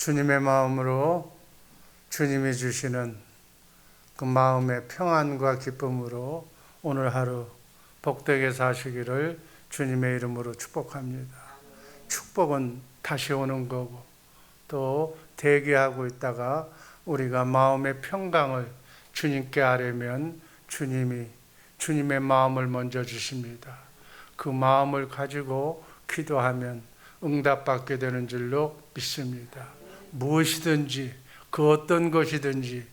주님의 마음으로 주님이 주시는 그 마음의 평안과 기쁨으로 오늘 하루 복되게 사시기를 주님의 이름으로 축복합니다. 축복은 다시 오는 거고 또 대기하고 있다가 우리가 마음의 평강을 주님께 아뢰면 주님의 마음을 먼저 주십니다. 그 마음을 가지고 기도하면 응답받게 되는 줄로 믿습니다. 무엇이든지 그 어떤 것이든지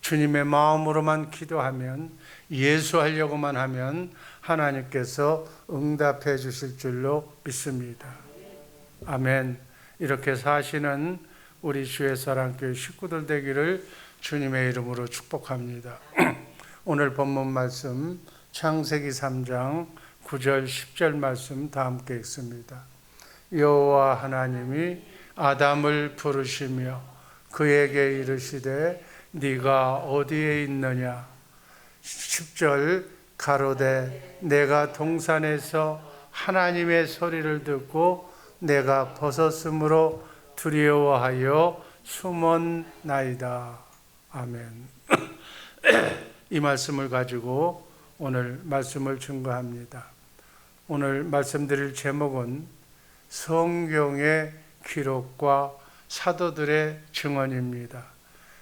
주님의 마음으로만 기도하면, 예수하려고만 하면 하나님께서 응답해 주실 줄로 믿습니다. 아멘. 이렇게 사시는 우리 주의 사랑교회 식구들 되기를 주님의 이름으로 축복합니다. 오늘 본문 말씀 창세기 3장 9절 10절 말씀 다 함께 읽습니다. 여호와 하나님이 아담을 부르시며 그에게 이르시되 네가 어디에 있느냐. 10절 가로되 내가 동산에서 하나님의 소리를 듣고 내가 벗었으므로 두려워하여 숨었나이다. 아멘. 이 말씀을 가지고 오늘 말씀을 증거합니다. 오늘 말씀드릴 제목은 성경의 기록과 사도들의 증언입니다.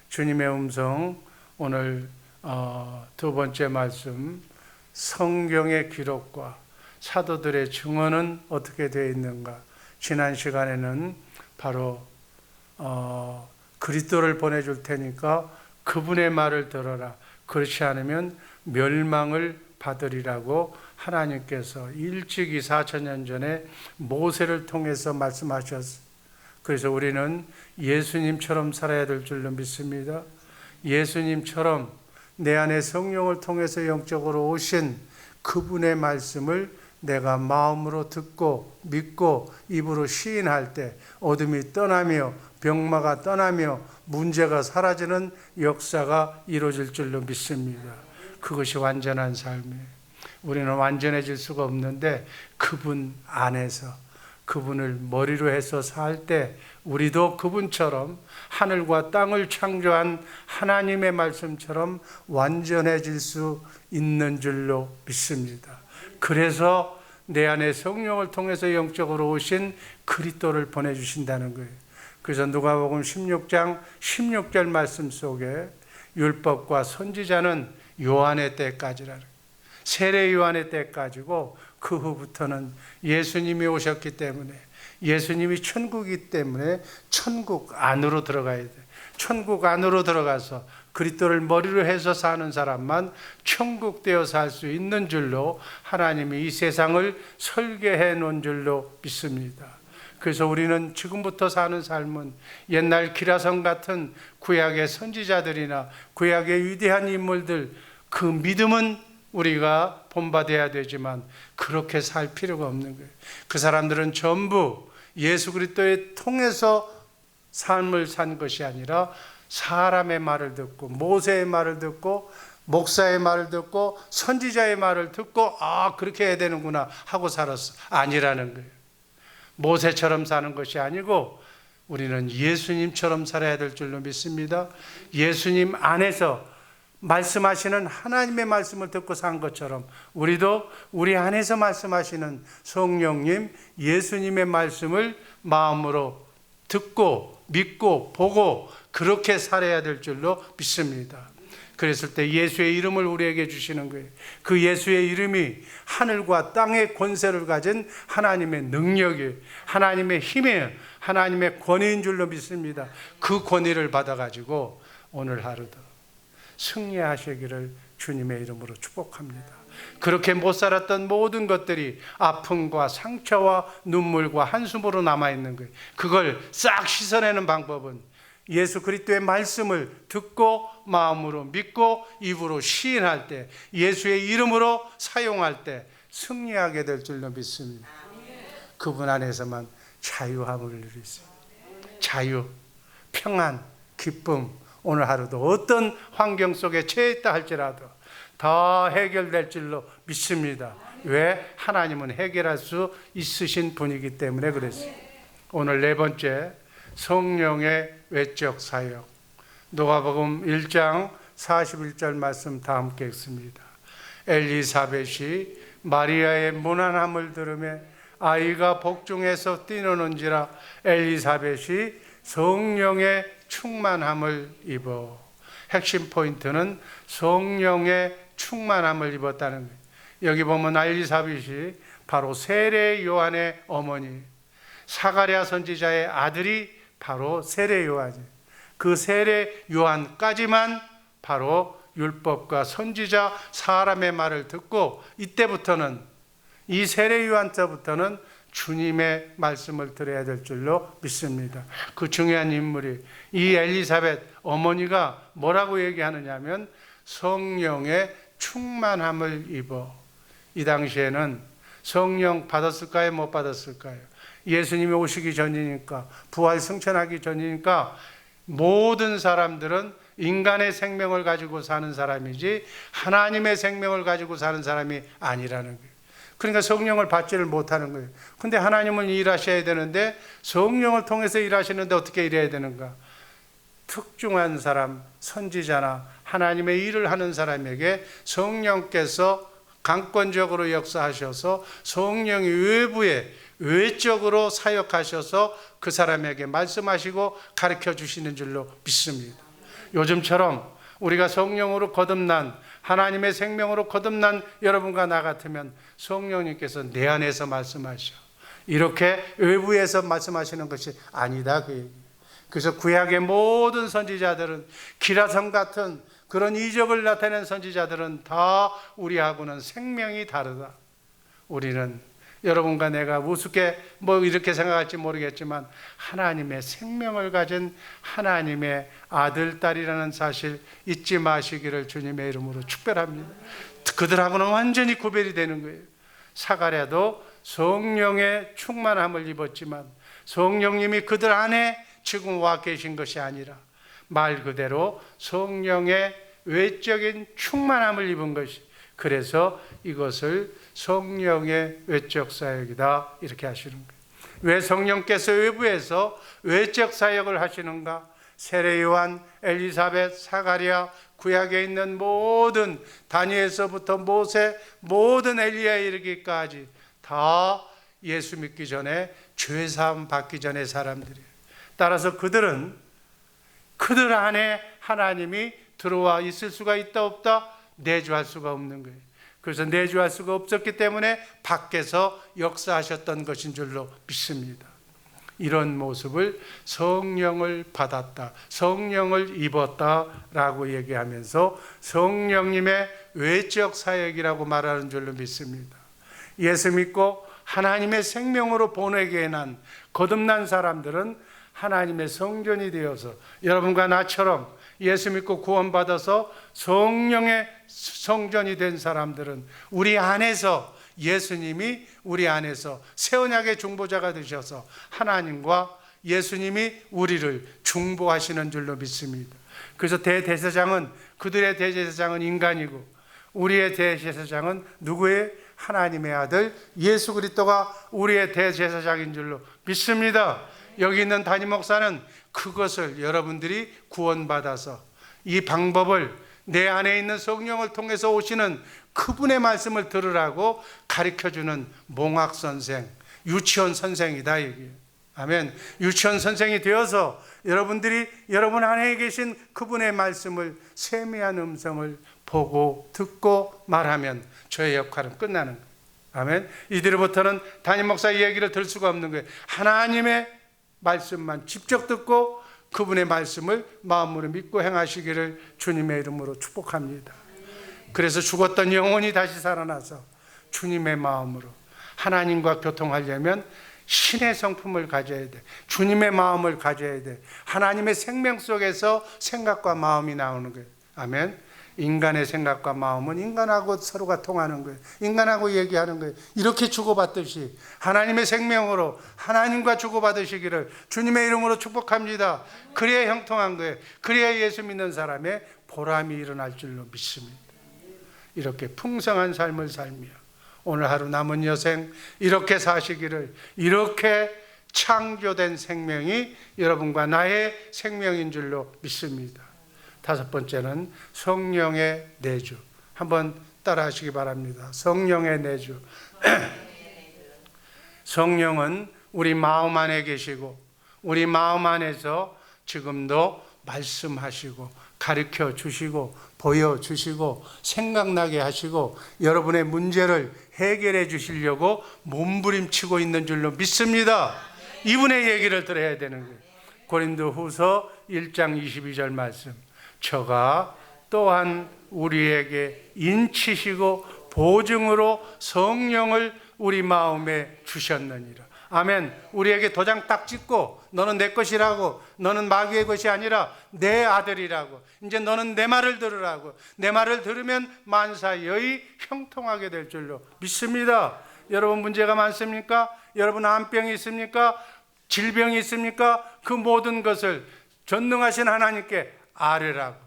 주님의 음성, 오늘 두 번째 말씀, 성경의 기록과 사도들의 증언은 어떻게 되어 있는가. 지난 시간에는 바로 그리스도를 보내줄 테니까 그분의 말을 들어라. 그렇지 않으면 멸망을 받으리라고 하나님께서 일찍이 4,000년 전에 모세를 통해서 말씀하셨습니다. 그래서 우리는 예수님처럼 살아야 될 줄로 믿습니다. 예수님처럼 내 안에 성령을 통해서 영적으로 오신 그분의 말씀을 내가 마음으로 듣고 믿고 입으로 시인할 때 어둠이 떠나며 병마가 떠나며 문제가 사라지는 역사가 이루어질 줄로 믿습니다. 그것이 완전한 삶이에요. 우리는 완전해질 수가 없는데 그분 안에서 그분을 머리로 해서 살 때 우리도 그분처럼 하늘과 땅을 창조한 하나님의 말씀처럼 완전해질 수 있는 줄로 믿습니다. 그래서 내 안에 성령을 통해서 영적으로 오신 그리스도를 보내주신다는 거예요. 그래서 누가복음 16장 16절 말씀 속에 율법과 선지자는 요한의 때까지라, 세례 요한의 때까지고 그 후부터는 예수님이 오셨기 때문에, 예수님이 천국이기 때문에 천국 안으로 들어가야 돼. 천국 안으로 들어가서 그리스도를 머리로 해서 사는 사람만 천국 되어 살 수 있는 줄로 하나님이 이 세상을 설계해 놓은 줄로 믿습니다. 그래서 우리는 지금부터 사는 삶은 옛날 기라성 같은 구약의 선지자들이나 구약의 위대한 인물들, 그 믿음은 우리가 본받아야 되지만 그렇게 살 필요가 없는 거예요. 그 사람들은 전부 예수 그리스도에 통해서 삶을 산 것이 아니라 사람의 말을 듣고 모세의 말을 듣고 목사의 말을 듣고 선지자의 말을 듣고 그렇게 해야 되는구나 하고 살았어. 아니라는 거예요. 모세처럼 사는 것이 아니고 우리는 예수님처럼 살아야 될 줄로 믿습니다. 예수님 안에서 말씀하시는 하나님의 말씀을 듣고 산 것처럼 우리도 우리 안에서 말씀하시는 성령님, 예수님의 말씀을 마음으로 듣고 믿고 보고 그렇게 살아야 될 줄로 믿습니다. 그랬을 때 예수의 이름을 우리에게 주시는 거예요. 그 예수의 이름이 하늘과 땅의 권세를 가진 하나님의 능력이에요. 하나님의 힘이에요. 하나님의 권위인 줄로 믿습니다. 그 권위를 받아가지고 오늘 하루도 승리하시기를 주님의 이름으로 축복합니다. 그렇게 못 살았던 모든 것들이 아픔과 상처와 눈물과 한숨으로 남아있는 거예요. 그걸 싹 씻어내는 방법은 예수 그리스도의 말씀을 듣고 마음으로 믿고 입으로 시인할 때, 예수의 이름으로 사용할 때 승리하게 될 줄로 믿습니다. 그분 안에서만 자유함을 누릴 수 있어요. 자유, 평안, 기쁨. 오늘 하루도 어떤 환경 속에 처했다 할지라도 다 해결될 줄로 믿습니다. 왜? 하나님은 해결할 수 있으신 분이기 때문에 그랬어요. 오늘 네 번째, 성령의 외적 사역. 누가복음 1장 41절 말씀 다 함께 읽습니다. 엘리사벳이 마리아의 무난함을 들으며 아이가 복중에서 뛰노는지라 엘리사벳이 성령의 충만함을 입어. 핵심 포인트는 성령의 충만함을 입었다는 거예요. 여기 보면 엘리사벳이 바로 세례 요한의 어머니, 사가랴 선지자의 아들이 바로 세례 요한이에요. 그 세례 요한까지만 바로 율법과 선지자 사람의 말을 듣고, 이때부터는, 이 세례 요한 때부터는 주님의 말씀을 들어야 될 줄로 믿습니다. 그 중요한 인물이 이 엘리사벳 어머니가 뭐라고 얘기하느냐 하면 성령의 충만함을 입어. 이 당시에는 성령 받았을까요? 못 받았을까요? 예수님이 오시기 전이니까, 부활 승천하기 전이니까 모든 사람들은 인간의 생명을 가지고 사는 사람이지 하나님의 생명을 가지고 사는 사람이 아니라는 거예요. 그러니까 성령을 받지를 못하는 거예요. 근데 하나님은 일하셔야 되는데 성령을 통해서 일하시는데 어떻게 일해야 되는가? 특중한 사람, 선지자나 하나님의 일을 하는 사람에게 성령께서 강권적으로 역사하셔서 성령이 외부에 외적으로 사역하셔서 그 사람에게 말씀하시고 가르쳐 주시는 줄로 믿습니다. 요즘처럼 우리가 성령으로 거듭난, 하나님의 생명으로 거듭난 여러분과 나 같으면 성령님께서 내 안에서 말씀하셔. 이렇게 외부에서 말씀하시는 것이 아니다, 그 얘기. 그래서 구약의 모든 선지자들은, 기라성 같은 그런 이적을 나타낸 선지자들은 다 우리하고는 생명이 다르다. 우리는, 여러분과 내가 우습게 이렇게 생각할지 모르겠지만 하나님의 생명을 가진 하나님의 아들, 딸이라는 사실 잊지 마시기를 주님의 이름으로 축별합니다. 그들하고는 완전히 구별이 되는 거예요. 사가랴도 성령의 충만함을 입었지만 성령님이 그들 안에 지금 와 계신 것이 아니라 말 그대로 성령의 외적인 충만함을 입은 것이, 그래서 이것을 성령의 외적 사역이다 이렇게 하시는 거예요. 왜 성령께서 외부에서 외적 사역을 하시는가? 세례 요한, 엘리사벳, 사가랴, 구약에 있는 모든, 다니엘서부터 모세, 모든 엘리야에 이르기까지 다 예수 믿기 전에, 죄사함 받기 전에 사람들이에요. 따라서 그들은 그들 안에 하나님이 들어와 있을 수가 있다 없다? 내주할 수가 없는 거예요. 그래서 내주할 수가 없었기 때문에 밖에서 역사하셨던 것인 줄로 믿습니다. 이런 모습을 성령을 받았다, 성령을 입었다라고 얘기하면서 성령님의 외적 사역이라고 말하는 줄로 믿습니다. 예수 믿고 하나님의 생명으로 본에게 난 거듭난 사람들은 하나님의 성전이 되어서, 여러분과 나처럼 예수 믿고 구원받아서 성령의 성전이 된 사람들은 우리 안에서, 예수님이 우리 안에서 새 언약의 중보자가 되셔서 하나님과 예수님이 우리를 중보하시는 줄로 믿습니다. 그래서 대제사장은, 그들의 대제사장은 인간이고 우리의 대제사장은 누구의? 하나님의 아들 예수 그리스도가 우리의 대제사장인 줄로 믿습니다. 여기 있는 담임 목사는 그것을 여러분들이 구원받아서 이 방법을 내 안에 있는 성령을 통해서 오시는 그분의 말씀을 들으라고 가르쳐주는 몽학 선생, 유치원 선생이다 얘기예요. 아멘. 유치원 선생이 되어서 여러분들이 여러분 안에 계신 그분의 말씀을, 세미한 음성을 보고 듣고 말하면 저의 역할은 끝나는 거예요. 아멘. 이들로부터는 담임 목사의 얘기를 들을 수가 없는 거예요. 하나님의 말씀만 직접 듣고 그분의 말씀을 마음으로 믿고 행하시기를 주님의 이름으로 축복합니다. 그래서 죽었던 영혼이 다시 살아나서 주님의 마음으로 하나님과 교통하려면 신의 성품을 가져야 돼. 주님의 마음을 가져야 돼. 하나님의 생명 속에서 생각과 마음이 나오는 거예요. 아멘. 인간의 생각과 마음은 인간하고 서로가 통하는 거예요. 인간하고 얘기하는 거예요. 이렇게 주고받듯이 하나님의 생명으로 하나님과 주고받으시기를 주님의 이름으로 축복합니다. 그래야 형통한 거예요. 그래야 예수 믿는 사람의 보람이 일어날 줄로 믿습니다. 이렇게 풍성한 삶을 살며 오늘 하루 남은 여생 이렇게 사시기를, 이렇게 창조된 생명이 여러분과 나의 생명인 줄로 믿습니다. 다섯 번째는 성령의 내주. 한번 따라 하시기 바랍니다. 성령의 내주. 성령은 우리 마음 안에 계시고 우리 마음 안에서 지금도 말씀하시고 가르쳐 주시고 보여주시고 생각나게 하시고 여러분의 문제를 해결해 주시려고 몸부림치고 있는 줄로 믿습니다. 이분의 얘기를 들어야 되는 거예요. 고린도후서 1장 22절 말씀. 저가 또한 우리에게 인치시고 보증으로 성령을 우리 마음에 주셨느니라. 아멘. 우리에게 도장 딱 찍고 너는 내 것이라고, 너는 마귀의 것이 아니라 내 아들이라고, 이제 너는 내 말을 들으라고, 내 말을 들으면 만사여의 형통하게 될 줄로 믿습니다. 여러분 문제가 많습니까? 여러분 암병이 있습니까? 질병이 있습니까? 그 모든 것을 전능하신 하나님께 아뢰라고,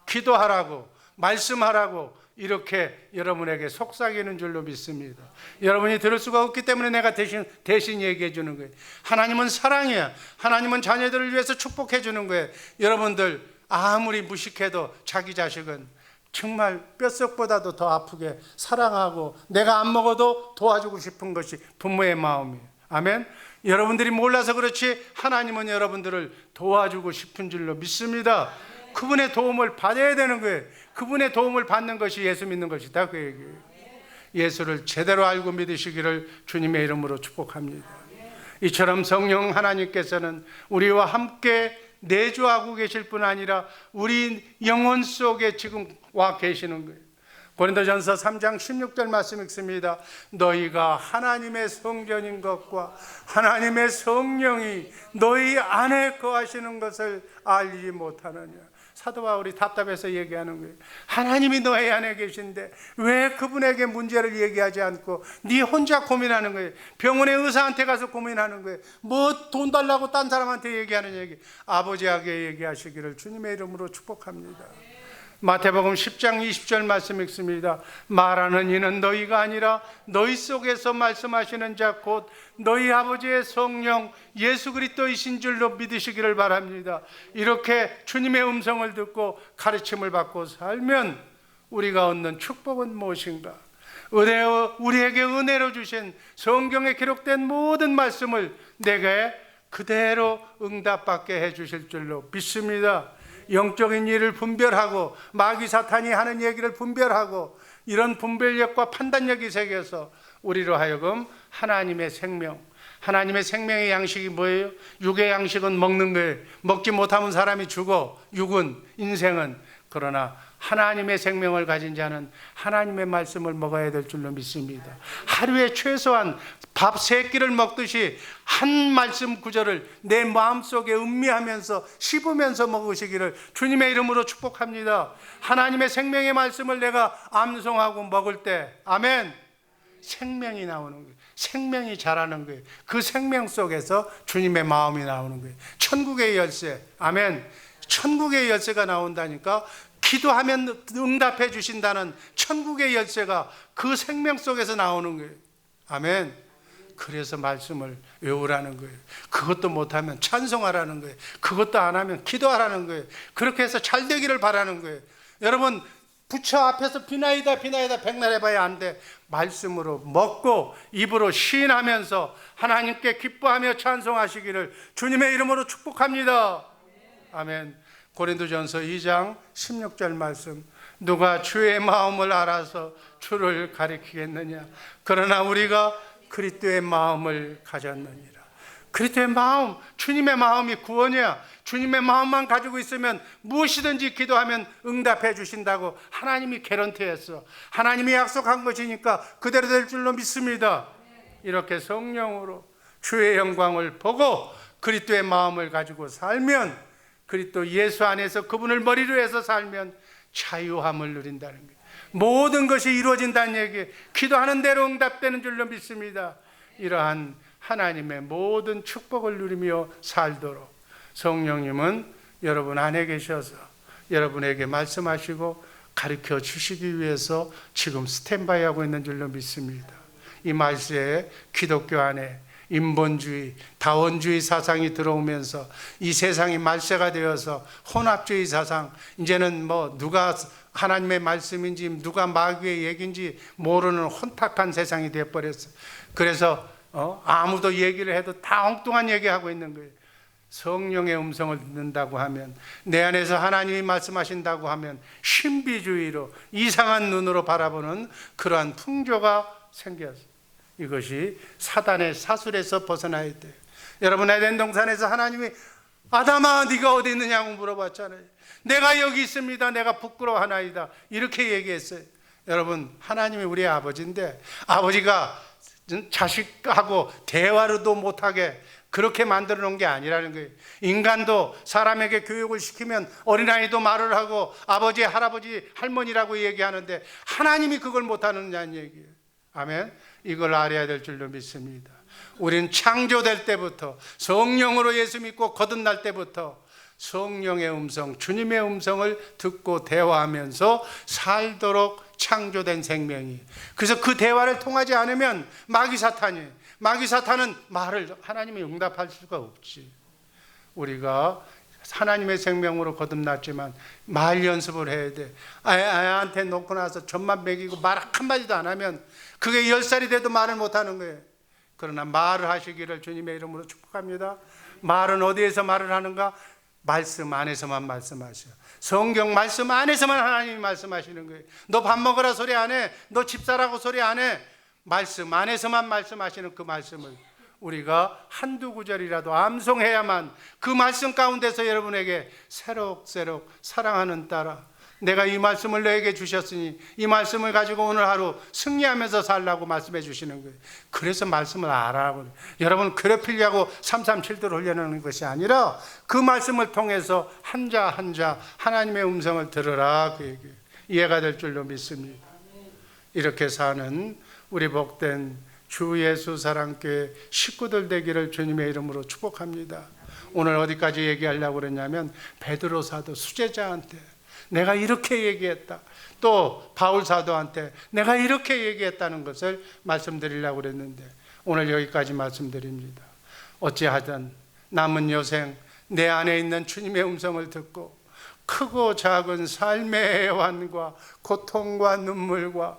기도하라고, 말씀하라고 이렇게 여러분에게 속삭이는 줄로 믿습니다. 여러분이 들을 수가 없기 때문에 내가 대신 얘기해 주는 거예요. 하나님은 사랑이야. 하나님은 자녀들을 위해서 축복해 주는 거예요. 여러분들 아무리 무식해도 자기 자식은 정말 뼛속보다도 더 아프게 사랑하고 내가 안 먹어도 도와주고 싶은 것이 부모의 마음이에요. 아멘. 여러분들이 몰라서 그렇지 하나님은 여러분들을 도와주고 싶은 줄로 믿습니다. 그분의 도움을 받아야 되는 거예요. 그분의 도움을 받는 것이 예수 믿는 것이다, 그 얘기예요. 예수를 제대로 알고 믿으시기를 주님의 이름으로 축복합니다. 이처럼 성령 하나님께서는 우리와 함께 내주하고 계실 뿐 아니라 우리 영혼 속에 지금 와 계시는 거예요. 고린도전서 3장 16절 말씀 읽습니다. 너희가 하나님의 성전인 것과 하나님의 성령이 너희 안에 거하시는 것을 알지 못하느냐. 사도 바울이 답답해서 얘기하는 거예요. 하나님이 너희 안에 계신데 왜 그분에게 문제를 얘기하지 않고 네 혼자 고민하는 거예요. 병원의 의사한테 가서 고민하는 거예요. 뭐 돈 달라고 딴 사람한테 얘기하는 얘기. 아버지에게 얘기하시기를 주님의 이름으로 축복합니다. 마태복음 10장 20절 말씀 읽습니다. 말하는 이는 너희가 아니라 너희 속에서 말씀하시는 자 곧 너희 아버지의 성령 예수 그리스도이신 줄로 믿으시기를 바랍니다. 이렇게 주님의 음성을 듣고 가르침을 받고 살면 우리가 얻는 축복은 무엇인가? 우리에게 은혜로 주신 성경에 기록된 모든 말씀을 내게 그대로 응답받게 해주실 줄로 믿습니다. 영적인 일을 분별하고 마귀 사탄이 하는 얘기를 분별하고 이런 분별력과 판단력이 생겨서 우리로 하여금 하나님의 생명, 하나님의 생명의 양식이 뭐예요? 육의 양식은 먹는 거예요. 먹지 못하면 사람이 죽어. 육은, 인생은. 그러나 하나님의 생명을 가진 자는 하나님의 말씀을 먹어야 될 줄로 믿습니다. 하루에 최소한 밥 3끼를 먹듯이 한 말씀 구절을 내 마음속에 음미하면서 씹으면서 먹으시기를 주님의 이름으로 축복합니다. 하나님의 생명의 말씀을 내가 암송하고 먹을 때 아멘, 생명이 나오는 거예요. 생명이 자라는 거예요. 그 생명 속에서 주님의 마음이 나오는 거예요. 천국의 열쇠, 아멘. 천국의 열쇠가 나온다니까. 기도하면 응답해 주신다는 천국의 열쇠가 그 생명 속에서 나오는 거예요. 아멘. 그래서 말씀을 외우라는 거예요. 그것도 못하면 찬송하라는 거예요. 그것도 안 하면 기도하라는 거예요. 그렇게 해서 잘 되기를 바라는 거예요. 여러분 부처 앞에서 비나이다 백날 해봐야 안 돼. 말씀으로 먹고 입으로 시인하면서 하나님께 기뻐하며 찬송하시기를 주님의 이름으로 축복합니다. 아멘. 고린도전서 2장 16절 말씀. 누가 주의 마음을 알아서 주를 가리키겠느냐. 그러나 우리가 그리스도의 마음을 가졌느니라. 그리스도의 마음, 주님의 마음이 구원이야. 주님의 마음만 가지고 있으면 무엇이든지 기도하면 응답해 주신다고 하나님이 개런티했어. 하나님이 약속한 것이니까 그대로 될 줄로 믿습니다. 이렇게 성령으로 주의 영광을 보고 그리스도의 마음을 가지고 살면, 그리스도 예수 안에서 그분을 머리로 해서 살면 자유함을 누린다는 거예요. 모든 것이 이루어진다는 얘기예요. 기도하는 대로 응답되는 줄로 믿습니다. 이러한 하나님의 모든 축복을 누리며 살도록 성령님은 여러분 안에 계셔서 여러분에게 말씀하시고 가르쳐 주시기 위해서 지금 스탠바이 하고 있는 줄로 믿습니다. 이 말세에 기독교 안에 인본주의, 다원주의 사상이 들어오면서 이 세상이 말세가 되어서 혼합주의 사상, 이제는 뭐 누가 하나님의 말씀인지 누가 마귀의 얘기인지 모르는 혼탁한 세상이 되어버렸어요. 그래서 아무도 얘기를 해도 다 엉뚱한 얘기하고 있는 거예요. 성령의 음성을 듣는다고 하면, 내 안에서 하나님이 말씀하신다고 하면 신비주의로 이상한 눈으로 바라보는 그러한 풍조가 생겼어요. 이것이 사단의 사술에서 벗어나야 돼요. 여러분, 에덴 동산에서 하나님이 아담아 네가 어디 있느냐고 물어봤잖아요. 내가 여기 있습니다. 내가 부끄러워하나이다. 이렇게 얘기했어요. 여러분, 하나님이 우리 아버지인데, 아버지가 자식하고 대화로도 못하게 그렇게 만들어 놓은 게 아니라는 거예요. 인간도 사람에게 교육을 시키면 어린아이도 말을 하고 아버지, 할아버지, 할머니라고 얘기하는데 하나님이 그걸 못하느냐는 얘기예요. 아멘. 이걸 알아야 될 줄로 믿습니다. 우리는 창조될 때부터, 성령으로 예수 믿고 거듭날 때부터 성령의 음성, 주님의 음성을 듣고 대화하면서 살도록 창조된 생명이, 그래서 그 대화를 통하지 않으면 마귀 사탄은 말을 하나님이 응답할 수가 없지. 우리가 하나님의 생명으로 거듭났지만 말 연습을 해야 돼. 아이한테 놓고 나서 젖만 먹이고 말 한마디도 안 하면 그게 10살이 돼도 말을 못하는 거예요. 그러나 말을 하시기를 주님의 이름으로 축복합니다. 말은 어디에서 말을 하는가? 말씀 안에서만 말씀하셔. 성경 말씀 안에서만 하나님이 말씀하시는 거예요. 너 밥 먹으라 소리 안 해. 너 집 사라고 소리 안 해. 말씀 안에서만 말씀하시는 그 말씀을 우리가 한두 구절이라도 암송해야만 그 말씀 가운데서 여러분에게 새록새록 사랑하는 딸아, 내가 이 말씀을 너에게 주셨으니 이 말씀을 가지고 오늘 하루 승리하면서 살라고 말씀해 주시는 거예요. 그래서 말씀을 알아보는, 여러분 괴롭히려고 337도를 흘려내는 것이 아니라 그 말씀을 통해서 한자 한자 하나님의 음성을 들으라, 그 얘기예요. 이해가 될 줄로 믿습니다. 이렇게 사는 우리 복된 주 예수 사랑교회 식구들 되기를 주님의 이름으로 축복합니다. 오늘 어디까지 얘기하려고 그랬냐면 베드로 사도 수제자한테 내가 이렇게 얘기했다, 또 바울 사도한테 내가 이렇게 얘기했다는 것을 말씀드리려고 그랬는데 오늘 여기까지 말씀드립니다. 어찌하든 남은 여생 내 안에 있는 주님의 음성을 듣고 크고 작은 삶의 애환과 고통과 눈물과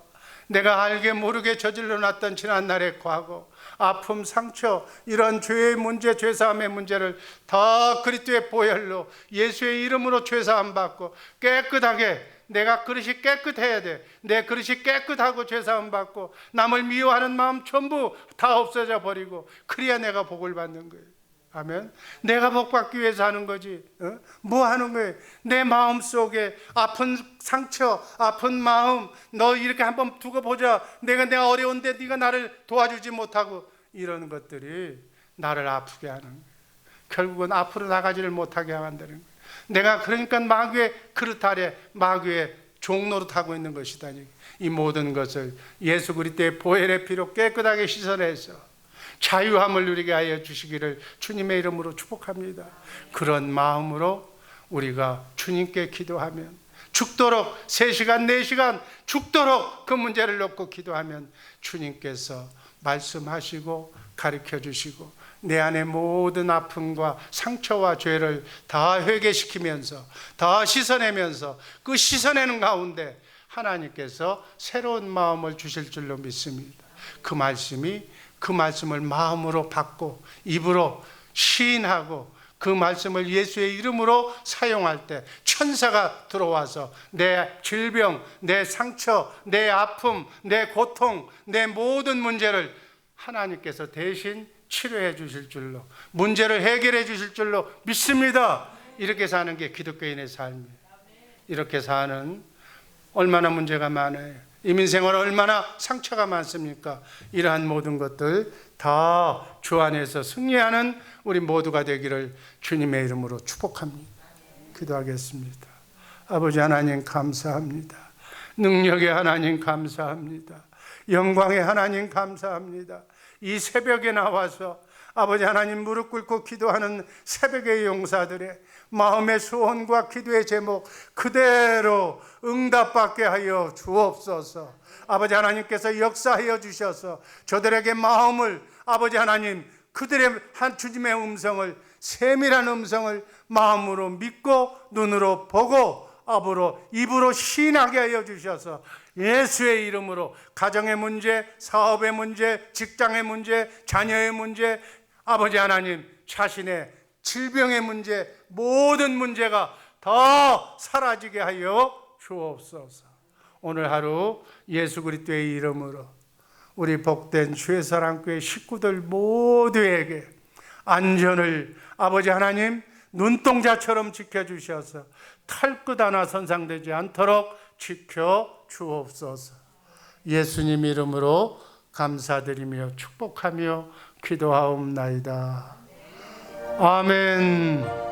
내가 알게 모르게 저질러 놨던 지난날의 과거, 아픔, 상처, 이런 죄의 문제, 죄사함의 문제를 다 그리스도의 보혈로 예수의 이름으로 죄사함 받고 깨끗하게, 내가 그릇이 깨끗해야 돼. 내 그릇이 깨끗하고 죄사함 받고 남을 미워하는 마음 전부 다 없어져 버리고 그래야 내가 복을 받는 거예요. 아멘. 내가 복 받기 위해서 하는 거지. 뭐 하는 거예요? 내 마음 속에 아픈 상처, 아픈 마음, 너 이렇게 한번 두고 보자. 내가 어려운데 네가 나를 도와주지 못하고, 이런 것들이 나를 아프게 하는 거예요. 결국은 앞으로 나가지를 못하게 만드는 거예요. 내가 그러니까 마귀의 그릇 아래 마귀의 종노릇 하고 있는 것이다. 이 모든 것을 예수 그리스도의 보혈의 피로 깨끗하게 씻어내서 자유함을 누리게 하여 주시기를 주님의 이름으로 축복합니다. 그런 마음으로 우리가 주님께 기도하면, 죽도록 3시간 4시간 죽도록 그 문제를 놓고 기도하면 주님께서 말씀하시고 가르쳐 주시고 내 안의 모든 아픔과 상처와 죄를 다 회개시키면서 다 씻어내면서 그 씻어내는 가운데 하나님께서 새로운 마음을 주실 줄로 믿습니다. 그 말씀을 마음으로 받고 입으로 시인하고 그 말씀을 예수의 이름으로 사용할 때 천사가 들어와서 내 질병, 내 상처, 내 아픔, 내 고통, 내 모든 문제를 하나님께서 대신 치료해 주실 줄로, 문제를 해결해 주실 줄로 믿습니다. 이렇게 사는 게 기독교인의 삶이에요. 이렇게 사는, 얼마나 문제가 많아요. 이민생활 얼마나 상처가 많습니까? 이러한 모든 것들 다 주 안에서 승리하는 우리 모두가 되기를 주님의 이름으로 축복합니다. 기도하겠습니다. 아버지 하나님 감사합니다. 능력의 하나님 감사합니다. 영광의 하나님 감사합니다. 이 새벽에 나와서 아버지 하나님 무릎 꿇고 기도하는 새벽의 용사들의 마음의 소원과 기도의 제목 그대로 응답받게 하여 주옵소서. 아버지 하나님께서 역사하여 주셔서 저들에게 마음을 아버지 하나님 그들의 한 주님의 음성을, 세밀한 음성을 마음으로 믿고 눈으로 보고 입으로 시인하게 하여 주셔서 예수의 이름으로 가정의 문제, 사업의 문제, 직장의 문제, 자녀의 문제, 아버지 하나님 자신의 질병의 문제, 모든 문제가 더 사라지게 하여 주옵소서. 오늘 하루 예수 그리스도의 이름으로 우리 복된 주의 사랑교회 식구들 모두에게 안전을 아버지 하나님 눈동자처럼 지켜주셔서 털끝 하나 손상되지 않도록 지켜 주옵소서. 예수님 이름으로 감사드리며 축복하며 기도하옵나이다. 아멘.